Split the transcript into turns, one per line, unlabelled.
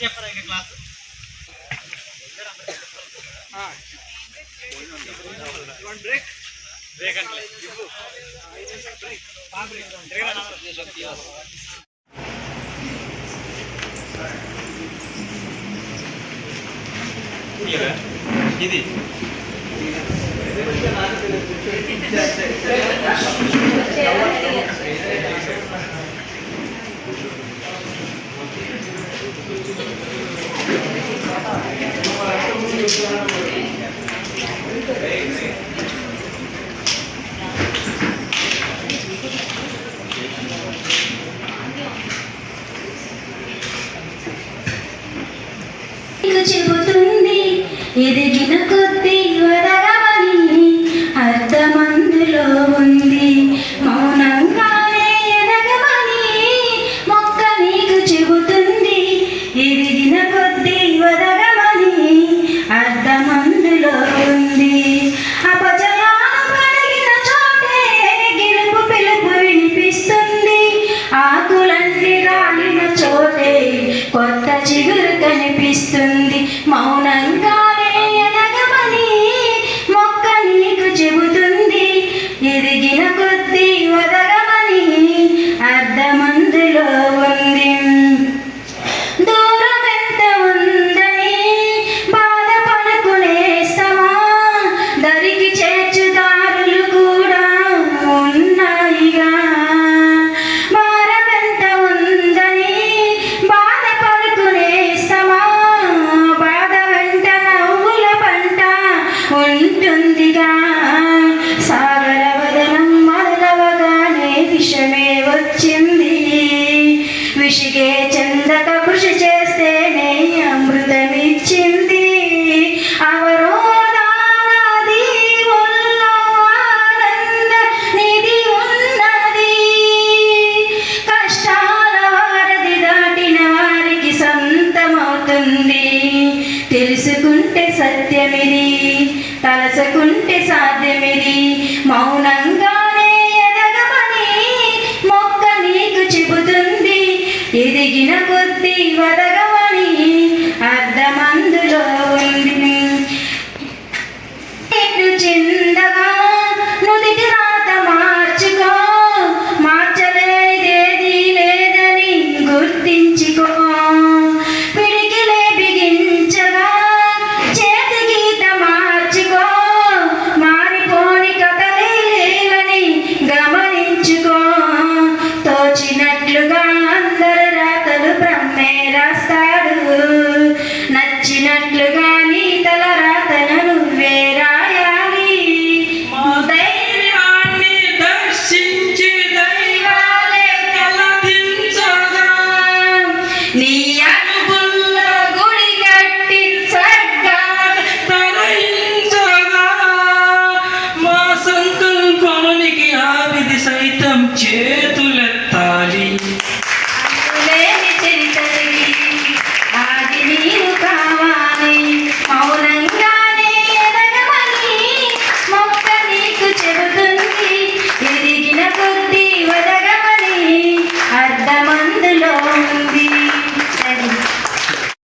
చెప్పరా class break break అంటే ఇది
చెబుతుంది ఎదిగిన కొద్ది వదలమని అర్థమందులో ఉంది మౌనంగానే ఎదగమని మొక్క నీకు చెబుతుంది ఎదిగిన కొద్ది వదలమని అర్థమందులో ఉంది అపజయాలు కలిగిన చోటే గెలుపు పిలుపు వినిపిస్తుంది ఆకులన్నీ రాలిన చోటే కొత్త చిగురు కనిపిస్తుంది మౌనంగానే ఎదగమని మొక్క నీకు చెబుతుంది ఎదిగిన కొద్ది వదలమని అర్థమందులో ఉంది దూరం ఎంత ఉందని బాధపడుకునేస్తామా దరికి చేర్చుదారులు కూడా ఉన్నాయిగా భారమెంత ఉందని బాధపడుకునేస్తామా బాధ వెంట నవ్వుల పంట ఉంటుందిగా సాగర వదనం మొదలవగానే విషమే వచ్చింది విషిగే చందక కృషి చేస్తేనే అమృతమిచ్చింది అవరోధాది ఆనంద నిధి ఉన్నది కష్టాల వారధి దాటిన వారికి సొంతమవుతుంది తెలుసుకుంటే సత్యమిది తలసుకుంటే సాధ్యమిది మౌనంగానే ఎదగమని మొక్క నీకు చెబుతుంది ఎదిగిన కొద్ది వదగమని అర్థమందులో ఉంది చిందగా నుదిటి రాత మార్చుకో మార్చలేదేది లేదని గుర్తించుకో పిడికిలే బిగించగా చేతి గీత మార్చుకో మారిపోని కథలే లేవని గమనించుకో తోచినట్లుగా అందరు రాతలు బ్రహ్మే రాస్తాడు నచ్చినట్లుగా నీ తల రాతను నువ్వే రాయాలి
దైవాన్ని దర్శించి దైవాలే తలదించగా
నీ అడుగుల్లో గుడి కట్టి స్వర్గాన్ని
తరలించగా మా సంకల్పానికి ఆ విధి సైతం